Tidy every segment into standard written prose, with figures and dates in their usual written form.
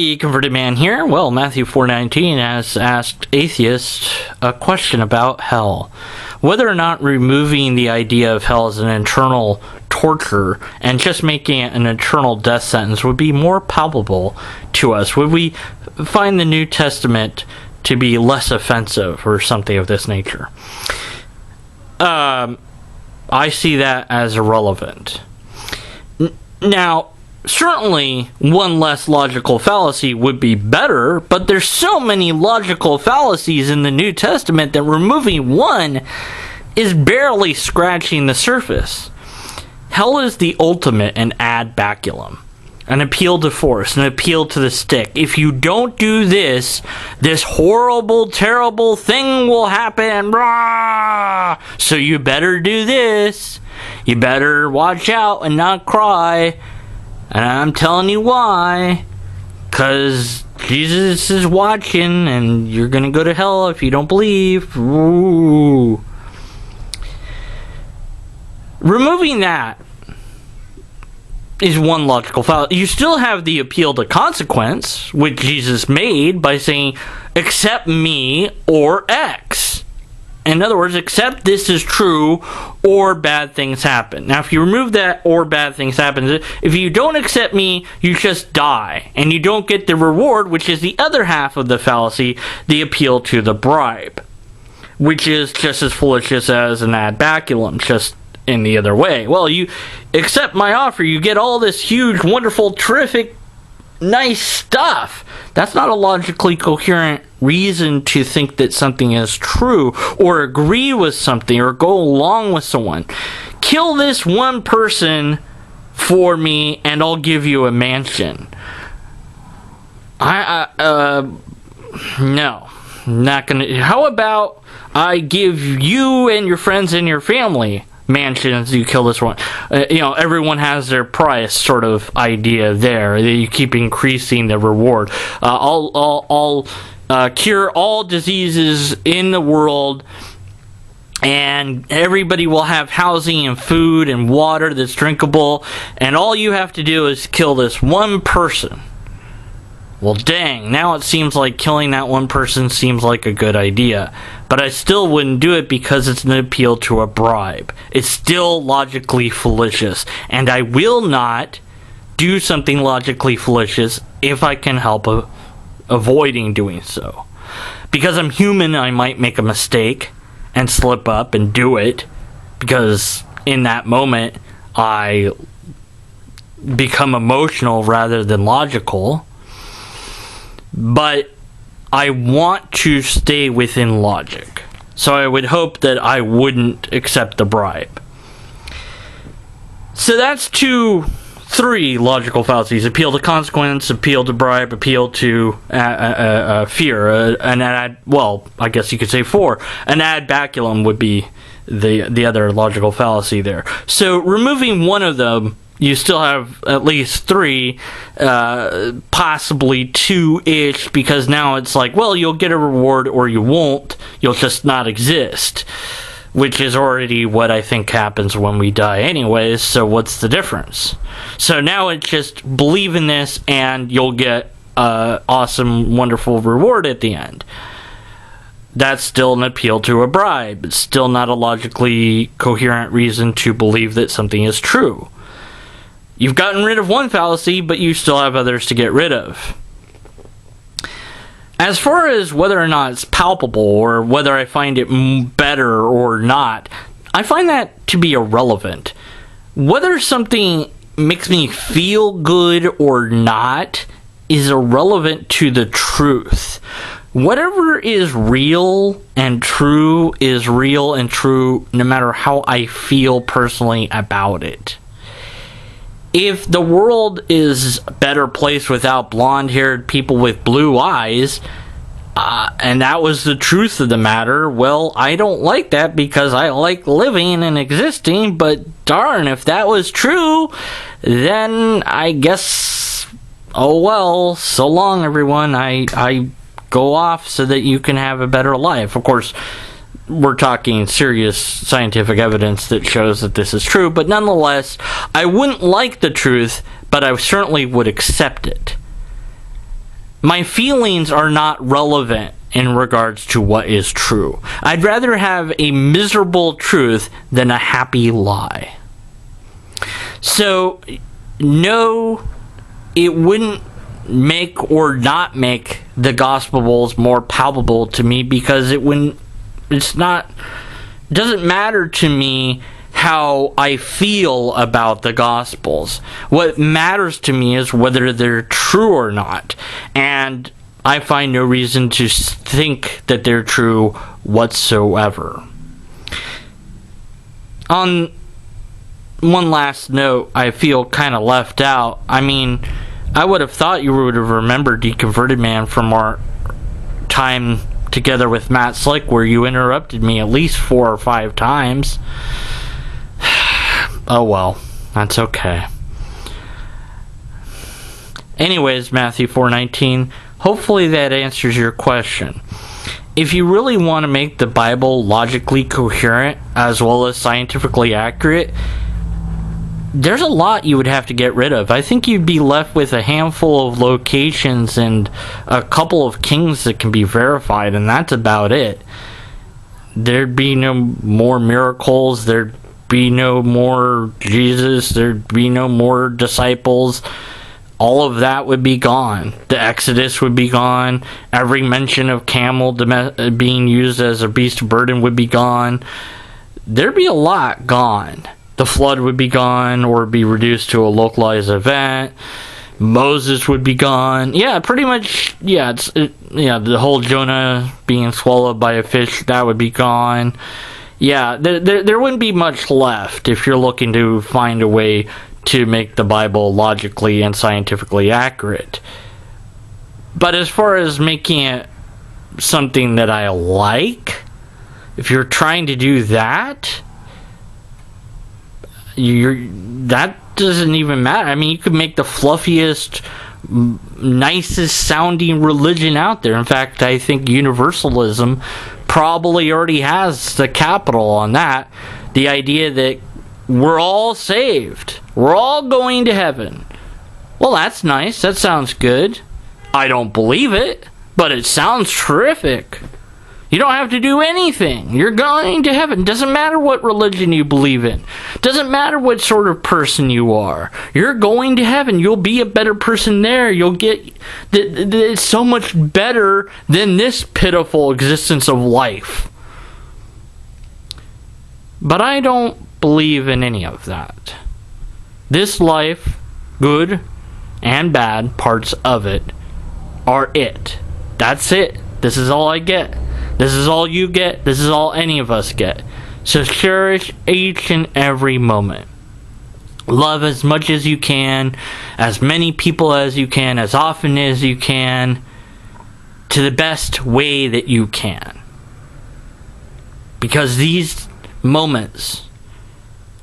the Converted Man here. Well, Matthew4Nineteen has asked Atheist a question about hell. Whether or not removing the idea of hell as an internal torture and just making it an eternal death sentence would be more palpable to us. Would we find the New Testament to be less offensive or something of this nature? I see that as irrelevant. Now, certainly one less logical fallacy would be better, but there's so many logical fallacies in the New Testament that removing one is barely scratching the surface. Hell is the ultimate in ad baculum, an appeal to force, an appeal to the stick. If you don't do this, this horrible, terrible thing will happen. Rah! So you better do this. You better watch out and not cry. And I'm telling you why. 'Cause Jesus is watching and you're gonna go to hell if you don't believe. Ooh. Removing that is one logical fallacy. You still have the appeal to consequence, which Jesus made by saying, accept me or X. In other words, accept this is true or bad things happen. Now, if you remove that or bad things happen, if you don't accept me, you just die. And you don't get the reward, which is the other half of the fallacy, the appeal to the bribe. Which is just as foolish as an ad baculum, just in the other way. Well, you accept my offer, you get all this huge, wonderful, terrific, nice stuff. That's not a logically coherent reason to think that something is true, or agree with something, or go along with someone. Kill this one person for me, and I'll give you a mansion. No. Not gonna. How about I give you and your friends and your family mansions, you kill this one. Everyone has their price sort of idea there. You keep increasing the reward. I'll cure all diseases in the world, and everybody will have housing and food and water that's drinkable, and all you have to do is kill this one person. Well, dang, now it seems like killing that one person seems like a good idea. But I still wouldn't do it because it's an appeal to a bribe. It's still logically fallacious. And I will not do something logically fallacious if I can help avoiding doing so. Because I'm human, I might make a mistake and slip up and do it. Because in that moment, I become emotional rather than logical. But I want to stay within logic. So I would hope that I wouldn't accept the bribe. So that's 3 logical fallacies. Appeal to consequence, appeal to bribe, appeal to fear. I guess you could say 4. An ad baculum would be the other logical fallacy there. So removing one of them, you still have at least 3, possibly 2-ish, because now it's like, well, you'll get a reward or you won't. You'll just not exist, which is already what I think happens when we die anyways, so what's the difference? So now it's just believe in this and you'll get an awesome, wonderful reward at the end. That's still an appeal to a bribe. It's still not a logically coherent reason to believe that something is true. You've gotten rid of one fallacy, but you still have others to get rid of. As far as whether or not it's palpable, or whether I find it better or not, I find that to be irrelevant. Whether something makes me feel good or not is irrelevant to the truth. Whatever is real and true is real and true, no matter how I feel personally about it. If the world is a better place without blonde-haired people with blue eyes, and that was the truth of the matter, well, I don't like that because I like living and existing, but darn, if that was true, then I guess, oh well, so long everyone, I go off so that you can have a better life. Of course, we're talking serious scientific evidence that shows that this is true, but nonetheless, I wouldn't like the truth, but I certainly would accept it. my feelings are not relevant in regards to what is true. I'd rather have a miserable truth than a happy lie. So, no, it wouldn't make or not make the Gospels more palpable to me, because it doesn't matter to me how I feel about the Gospels. What matters to me is whether they're true or not. And I find no reason to think that they're true whatsoever. On one last note, I feel kind of left out. I mean, I would have thought you would have remembered Deconverted Man from our time together with Matt Slick, where you interrupted me at least 4 or 5 times. Oh well, that's okay. Anyways, Matthew4Nineteen, hopefully that answers your question. If you really want to make the Bible logically coherent as well as scientifically accurate, there's a lot you would have to get rid of. I think you'd be left with a handful of locations and a couple of kings that can be verified, and that's about it. There'd be no more miracles, there'd be no more Jesus, there'd be no more disciples. All of that would be gone. The Exodus would be gone. Every mention of camel being used as a beast of burden would be gone. There'd be a lot gone. The flood would be gone or be reduced to a localized event. Moses would be gone. Yeah, pretty much. Yeah, the whole Jonah being swallowed by a fish, that would be gone. Yeah, there wouldn't be much left if you're looking to find a way to make the Bible logically and scientifically accurate. But as far as making it something that I like, if you're trying to do that, that doesn't even matter. I mean, you could make the fluffiest, nicest sounding religion out there. In fact, I think universalism probably already has the capital on that. The idea that we're all saved, we're all going to heaven. Well, that's nice. That sounds good. I don't believe it, but it sounds terrific. You don't have to do anything. You're going to heaven. Doesn't matter what religion you believe in. Doesn't matter what sort of person you are. You're going to heaven. You'll be a better person there. You'll get... It's so much better than this pitiful existence of life. But I don't believe in any of that. This life, good and bad parts of it, are it. That's it. This is all I get. This is all you get. This is all any of us get. So cherish each and every moment. Love as much as you can, as many people as you can, as often as you can, to the best way that you can. Because these moments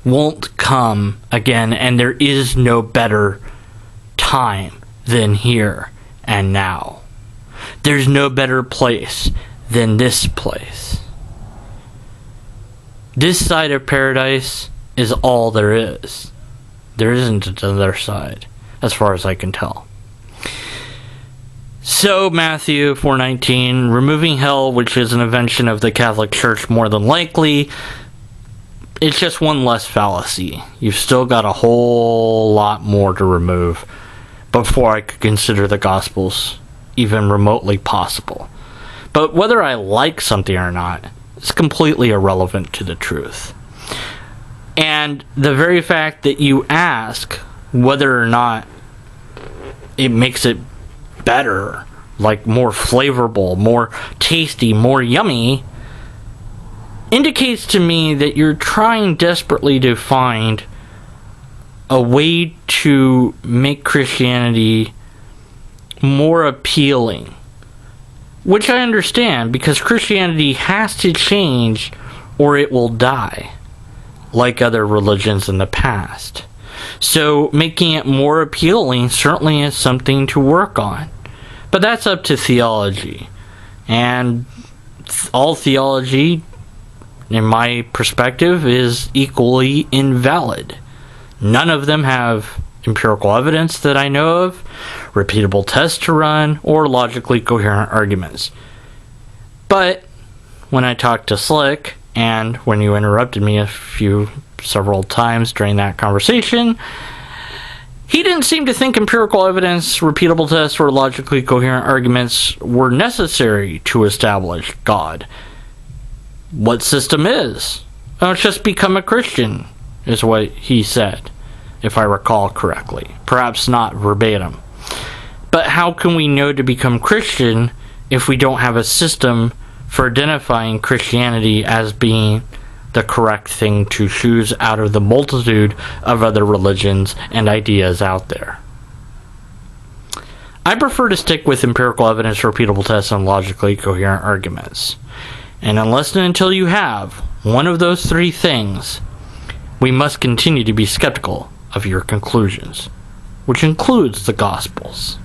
won't come again, and there is no better time than here and now. There's no better place than this place. This side of paradise is all there is. There isn't another side, as far as I can tell. So, Matthew4Nineteen, removing hell, which is an invention of the Catholic Church more than likely, it's just one less fallacy. You've still got a whole lot more to remove before I could consider the Gospels even remotely possible. But whether I like something or not is completely irrelevant to the truth. And the very fact that you ask whether or not it makes it better, like more flavorful, more tasty, more yummy, indicates to me that you're trying desperately to find a way to make Christianity more appealing. Which I understand, because Christianity has to change or it will die, like other religions in the past. So making it more appealing certainly is something to work on. But that's up to theology. And all theology, in my perspective, is equally invalid. None of them have empirical evidence that I know of, repeatable tests to run, or logically coherent arguments. But when I talked to Slick, and when you interrupted me several times during that conversation, he didn't seem to think empirical evidence, repeatable tests, or logically coherent arguments were necessary to establish God. What system is? Oh, it's just become a Christian, is what he said, if I recall correctly. Perhaps not verbatim. But how can we know to become Christian if we don't have a system for identifying Christianity as being the correct thing to choose out of the multitude of other religions and ideas out there? I prefer to stick with empirical evidence, repeatable tests, and logically coherent arguments. And unless and until you have one of those three things, we must continue to be skeptical of your conclusions, which includes the Gospels.